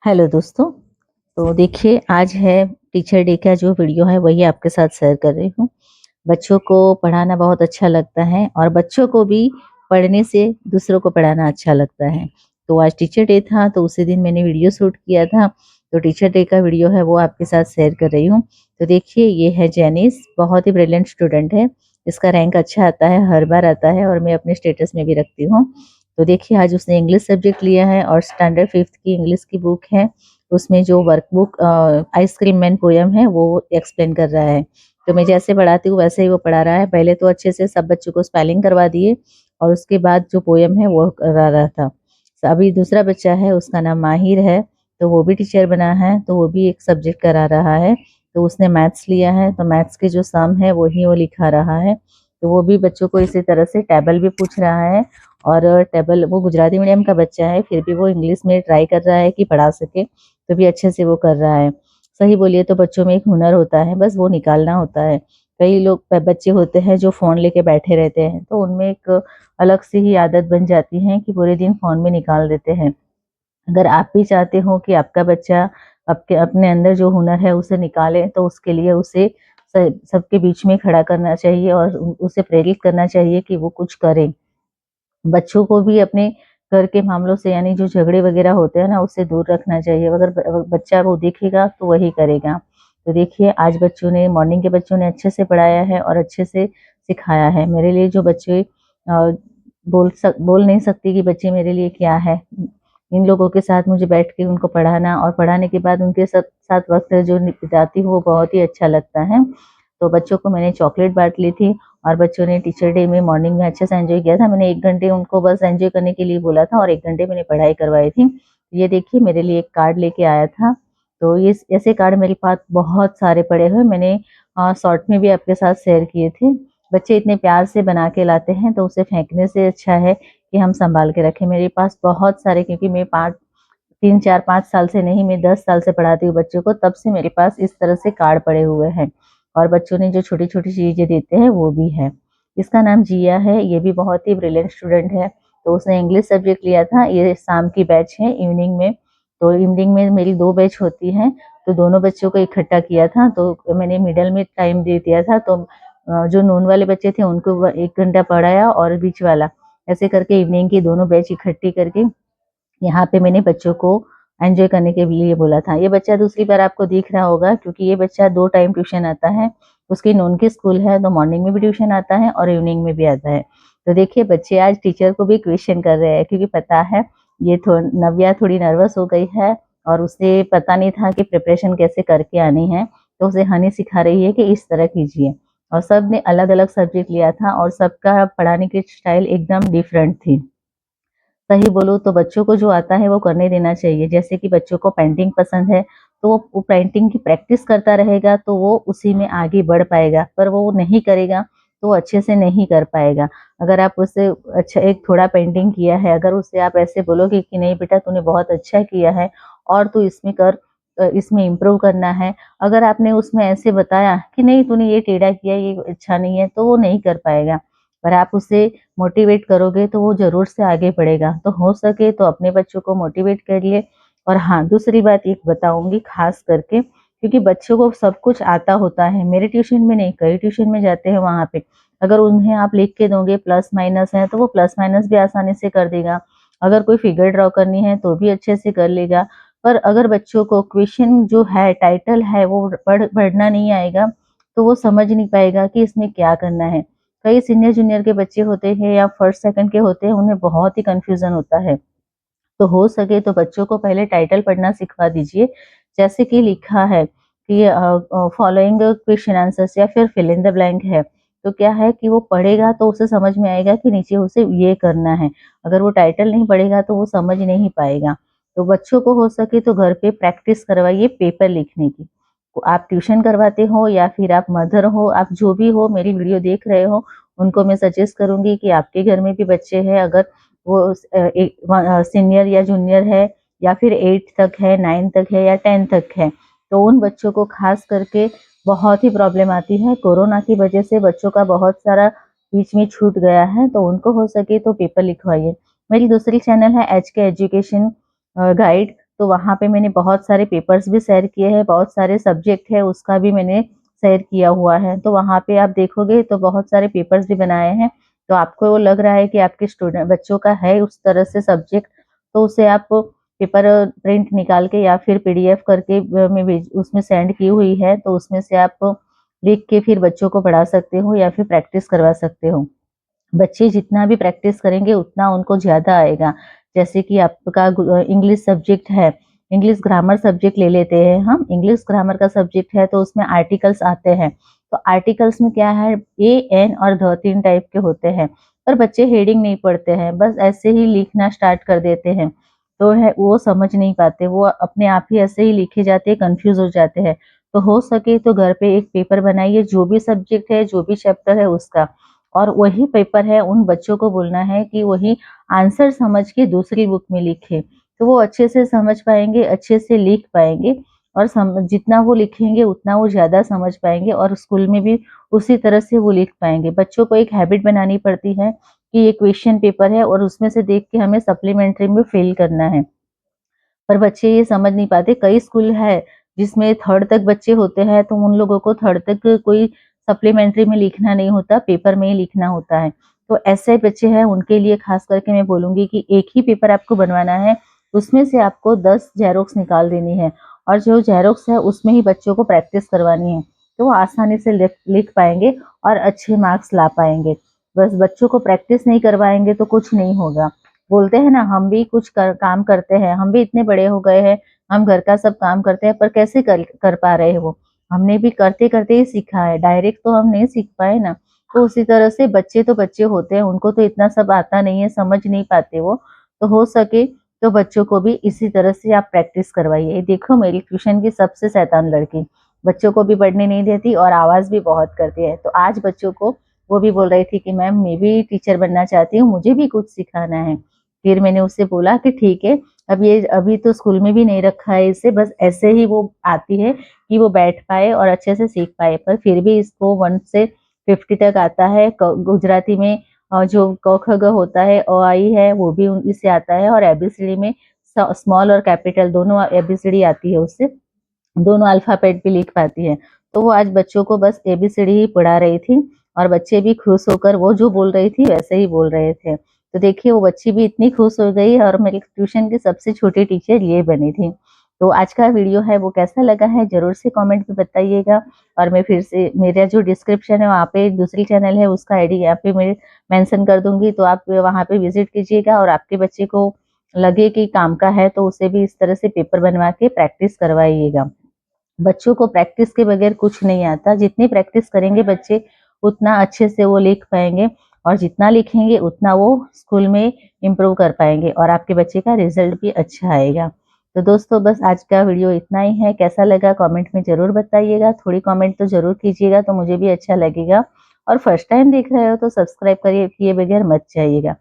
Hello दोस्तों। तो देखिए आज है टीचर डे का जो वीडियो है वही आपके साथ शेयर कर रही हूँ। बच्चों को पढ़ाना बहुत अच्छा लगता है और बच्चों को भी पढ़ने से दूसरों को पढ़ाना अच्छा लगता है। तो आज टीचर डे था तो उसी दिन मैंने वीडियो शूट किया था। तो टीचर डे का वीडियो है वो आपके साथ शेयर कर रही हूँ। तो देखिए ये है जेनिस, बहुत ही ब्रिलियंट स्टूडेंट है। इसका रैंक अच्छा आता है, हर बार आता है और मैं अपने स्टेटस में भी रखती हूँ। तो देखिए आज उसने इंग्लिश सब्जेक्ट लिया है और स्टैंडर्ड 5th की इंग्लिश की बुक है। उसमें जो वर्कबुक आइसक्रीम मैन पोयम है वो एक्सप्लेन कर रहा है। तो मैं जैसे पढ़ाती हूँ वैसे ही वो पढ़ा रहा है। पहले तो अच्छे से सब बच्चों को स्पेलिंग करवा दिए और उसके बाद जो पोयम है वो करा रहा था। अभी दूसरा बच्चा है, उसका नाम माहिर है। तो वो भी टीचर बना है, तो वो भी एक सब्जेक्ट करा रहा है। तो उसने मैथ्स लिया है, तो मैथ्स के जो सम है वही वो लिखा रहा है। तो वो भी बच्चों को इसी तरह से टेबल भी पूछ रहा है। और टेबल, वो गुजराती मीडियम का बच्चा है फिर भी वो इंग्लिश में ट्राई कर रहा है कि पढ़ा सके, तो भी अच्छे से वो कर रहा है। सही बोलिए तो बच्चों में एक हुनर होता है, बस वो निकालना होता है। कई लोग बच्चे होते हैं जो फ़ोन लेके बैठे रहते हैं, तो उनमें एक अलग से ही आदत बन जाती है कि पूरे दिन फ़ोन में निकाल देते हैं। अगर आप भी चाहते हो कि आपका बच्चा आपके अपने अंदर जो हुनर है उसे निकाले, तो उसके लिए उसे सबके बीच में खड़ा करना चाहिए और उसे प्रेरित करना चाहिए कि वो कुछ करे। बच्चों को भी अपने घर के मामलों से, यानी जो झगड़े वगैरह होते हैं ना, उससे दूर रखना चाहिए। अगर बच्चा वो देखेगा तो वही करेगा। तो देखिए आज बच्चों ने, मॉर्निंग के बच्चों ने अच्छे से पढ़ाया है और अच्छे से सिखाया है। मेरे लिए जो बच्चे बोल नहीं सकती कि बच्चे मेरे लिए क्या है। इन लोगों के साथ मुझे बैठ के उनको पढ़ाना और पढ़ाने के बाद उनके साथ वक्त जो बिताती हूँ वो बहुत ही अच्छा लगता है। तो बच्चों को मैंने चॉकलेट बाँट ली थी और बच्चों ने टीचर डे में मॉर्निंग में अच्छे से एंजॉय किया था। मैंने 1 घंटे उनको बस एंजॉय करने के लिए बोला था और 1 घंटे मैंने पढ़ाई करवाई थी। ये देखिए मेरे लिए एक कार्ड लेके आया था। तो ये ऐसे कार्ड मेरे पास बहुत सारे पड़े हुए, मैंने शॉर्ट में भी आपके साथ शेयर किए थे। बच्चे इतने प्यार से बना के लाते हैं तो उसे फेंकने से अच्छा है कि हम सँभाल के रखें। मेरे पास बहुत सारे, क्योंकि मैं 3, 4, 5 साल से नहीं, मैं 10 साल से पढ़ाती हूँ बच्चों को, तब से मेरे पास इस तरह से कार्ड पड़े हुए हैं। और बच्चों ने जो छोटी-छोटी चीज़ें देते हैं वो भी है। इसका नाम जिया है, ये भी बहुत ही ब्रिलियंट स्टूडेंट है। तो उसने इंग्लिश सब्जेक्ट लिया था, ये शाम की बैच है इवनिंग में। तो इवनिंग में मेरी 2 बैच होती हैं, तो दोनों बच्चों को इकट्ठा किया था। तो मैंने मिडल में टाइम दे दिया था, तो जो नून वाले बच्चे थे उनको 1 घंटा पढ़ाया और बीच वाला, ऐसे करके इवनिंग की दोनों बैच इकट्ठी करके यहाँ पे मैंने बच्चों को एन्जॉय करने के लिए बोला था। ये बच्चा दूसरी बार आपको दिख रहा होगा, क्योंकि ये बच्चा 2 टाइम ट्यूशन आता है। उसकी नून की स्कूल है तो मॉर्निंग में भी ट्यूशन आता है और इवनिंग में भी आता है। तो देखिए बच्चे आज टीचर को भी क्वेश्चन कर रहे हैं, क्योंकि पता है ये नव्या थोड़ी नर्वस हो गई है और उसे पता नहीं था कि प्रिपरेशन कैसे करके आनी है। तो उसे हनी सिखा रही है कि इस तरह कीजिए। और सबने अलग-अलग सब्जेक्ट लिया था और सबका पढ़ाने की स्टाइल एकदम डिफरेंट थी। सही बोलूँ तो बच्चों को जो आता है वो करने देना चाहिए। जैसे कि बच्चों को पेंटिंग पसंद है, तो वो पेंटिंग की प्रैक्टिस करता रहेगा तो वो उसी में आगे बढ़ पाएगा, पर वो नहीं करेगा तो अच्छे से नहीं कर पाएगा। अगर आप उससे अच्छा एक थोड़ा पेंटिंग किया है, अगर उससे आप ऐसे बोलोगे कि नहीं बेटा तूने बहुत अच्छा किया है और तू इसमें कर, इसमें इम्प्रूव करना है। अगर आपने उसमें ऐसे बताया कि नहीं तूने ये टेढ़ा किया, ये अच्छा नहीं है, तो वो नहीं कर पाएगा। पर आप उसे मोटिवेट करोगे तो वो ज़रूर से आगे बढ़ेगा। तो हो सके तो अपने बच्चों को मोटिवेट करिए। और हाँ, दूसरी बात एक बताऊँगी ख़ास करके, क्योंकि बच्चों को सब कुछ आता होता है। मेरे ट्यूशन में नहीं, कई ट्यूशन में जाते हैं वहाँ पे। अगर उन्हें आप लिख के दोगे प्लस माइनस है, तो वो प्लस माइनस भी आसानी से कर देगा। अगर कोई फिगर ड्रॉ करनी है तो भी अच्छे से कर लेगा। पर अगर बच्चों को क्वेश्चन जो है, टाइटल है, वो पढ़ना नहीं आएगा, तो वो समझ नहीं पाएगा कि इसमें क्या करना है। कई सीनियर जूनियर के बच्चे होते हैं या फर्स्ट सेकंड के होते हैं, उन्हें बहुत ही कन्फ्यूज़न होता है। तो हो सके तो बच्चों को पहले टाइटल पढ़ना सिखवा दीजिए। जैसे कि लिखा है कि फॉलोइंग क्वेश्चन आंसर्स या फिर फिल इन द ब्लैंक है। तो क्या है कि वो पढ़ेगा तो उसे समझ में आएगा कि नीचे उसे ये करना है। अगर वो टाइटल नहीं पढ़ेगा तो वो समझ नहीं पाएगा। तो बच्चों को हो सके तो घर पे प्रैक्टिस करवाइए पेपर लिखने की। आप ट्यूशन करवाते हो या फिर आप मदर हो, आप जो भी हो मेरी वीडियो देख रहे हो, उनको मैं सजेस्ट करूँगी कि आपके घर में भी बच्चे हैं, अगर वो सीनियर या जूनियर है या फिर 8 तक है, 9 तक है या 10 तक है, तो उन बच्चों को खास करके बहुत ही प्रॉब्लम आती है। कोरोना की वजह से बच्चों का बहुत सारा बीच में छूट गया है, तो उनको हो सके तो पेपर लिखवाइए। मेरी दूसरी चैनल है एचके एजुकेशन गाइड, तो वहाँ पे मैंने बहुत सारे पेपर्स भी शेयर किए हैं, बहुत सारे सब्जेक्ट है उसका भी मैंने शेयर किया हुआ है। तो वहाँ पे आप देखोगे तो बहुत सारे पेपर्स भी बनाए हैं। तो आपको वो लग रहा है कि आपके स्टूडेंट बच्चों का है उस तरह से सब्जेक्ट, तो उसे आप पेपर प्रिंट निकाल के या फिर पीडीएफ करके में भेज उसमें सेंड की हुई है, तो उसमें से आप लिख के फिर बच्चों को पढ़ा सकते हो या फिर प्रैक्टिस करवा सकते हो। बच्चे जितना भी प्रैक्टिस करेंगे उतना उनको ज़्यादा आएगा। जैसे कि आपका इंग्लिश सब्जेक्ट है, इंग्लिश ग्रामर सब्जेक्ट ले लेते हैं हम। इंग्लिश ग्रामर का सब्जेक्ट है तो उसमें आर्टिकल्स आते हैं। तो आर्टिकल्स में क्या है, ए, एन और द 3 टाइप के होते हैं। पर बच्चे हेडिंग नहीं पढ़ते हैं, बस ऐसे ही लिखना स्टार्ट कर देते हैं। तो है वो समझ नहीं पाते, वो अपने आप ही ऐसे ही लिखे जाते हैं, कन्फ्यूज़ हो जाते हैं। तो हो सके तो घर पे एक पेपर बनाइए, जो भी सब्जेक्ट है, जो भी चैप्टर है उसका। और वही पेपर है उन बच्चों को बोलना है कि वही आंसर समझ के दूसरी बुक में लिखें। तो वो अच्छे से समझ पाएँगे, अच्छे से लिख पाएँगे और जितना वो लिखेंगे उतना वो ज़्यादा समझ पाएँगे और स्कूल में भी उसी तरह से वो लिख पाएँगे। बच्चों को एक हैबिट बनानी पड़ती है कि ये क्वेश्चन पेपर है और उसमें से देख के हमें सप्लीमेंट्री में फिल करना है। पर बच्चे ये समझ नहीं पाते। कई स्कूल है जिसमें 3rd तक बच्चे होते हैं, तो उन लोगों को 3rd तक कोई सप्लीमेंट्री में लिखना नहीं होता, पेपर में ही लिखना होता है। तो ऐसे बच्चे हैं उनके लिए खास करके मैं बोलूँगी कि एक ही पेपर आपको बनवाना है, उसमें से आपको 10 ज़ेरॉक्स निकाल देनी है और जो ज़ेरॉक्स है उसमें ही बच्चों को प्रैक्टिस करवानी है। तो वो आसानी से लिख लिख पाएँगे और अच्छे मार्क्स ला पाएँगे। बस बच्चों को प्रैक्टिस नहीं करवाएँगे तो कुछ नहीं होगा। बोलते हैं ना, हम भी कुछ काम करते हैं, हम भी इतने बड़े हो गए हैं, हम घर का सब काम करते हैं, पर कैसे कर कर पा रहे हैं वो? हमने भी करते-करते ही सीखा है, डायरेक्ट तो हम नहीं सीख पाए ना। तो उसी तरह से बच्चे तो बच्चे होते हैं, उनको तो इतना सब आता नहीं है, समझ नहीं पाते वो। तो हो सके तो बच्चों को भी इसी तरह से आप प्रैक्टिस करवाइए। देखो मेरी ट्यूशन की सबसे शैतान लड़की, बच्चों को भी पढ़ने नहीं देती और आवाज़ भी बहुत करती है। तो आज बच्चों को वो भी बोल रही थी कि मैम मैं भी टीचर बनना चाहती हूँ, मुझे भी कुछ सिखाना है। फिर मैंने उससे बोला कि ठीक है, अब ये अभी तो स्कूल में भी नहीं रखा है इसे, बस ऐसे ही वो आती है कि वो बैठ पाए और अच्छे से सीख पाए। पर फिर भी इसको 1 से 50 तक आता है। गुजराती में जो क, ख, ग होता है, अ, आ, इ है वो भी इससे आता है और एबीसीडी में स्मॉल और कैपिटल दोनों एबीसीडी आती है उससे। दोनों अल्फ़ाबेट भी लिख पाती है। तो वो आज बच्चों को बस एबीसीडी ही पढ़ा रही थी और बच्चे भी खुश होकर वो जो बोल रही थी वैसे ही बोल रहे थे। तो देखिए वो बच्ची भी इतनी खुश हो गई और मेरी ट्यूशन की सबसे छोटी टीचर ये बनी थी। तो आज का वीडियो है वो कैसा लगा है ज़रूर से कमेंट में बताइएगा और मैं फिर से मेरा जो डिस्क्रिप्शन है वहाँ पे दूसरी चैनल है उसका आईडी यहाँ पे मैं मेंशन कर दूँगी, तो आप वहाँ पे विज़िट कीजिएगा और आपके बच्चे को लगे कि काम का है तो उसे भी इस तरह से पेपर बनवा के प्रैक्टिस करवाइएगा। बच्चों को प्रैक्टिस के बगैर कुछ नहीं आता। जितनी प्रैक्टिस करेंगे बच्चे उतना अच्छे से वो लिख पाएँगे और जितना लिखेंगे उतना वो स्कूल में इम्प्रूव कर पाएँगे और आपके बच्चे का रिज़ल्ट भी अच्छा आएगा। तो दोस्तों बस आज का वीडियो इतना ही है। कैसा लगा कमेंट में ज़रूर बताइएगा। थोड़ी कमेंट तो ज़रूर कीजिएगा तो मुझे भी अच्छा लगेगा और फर्स्ट टाइम देख रहे हो तो सब्सक्राइब करिए किए बगैर मत जाइएगा।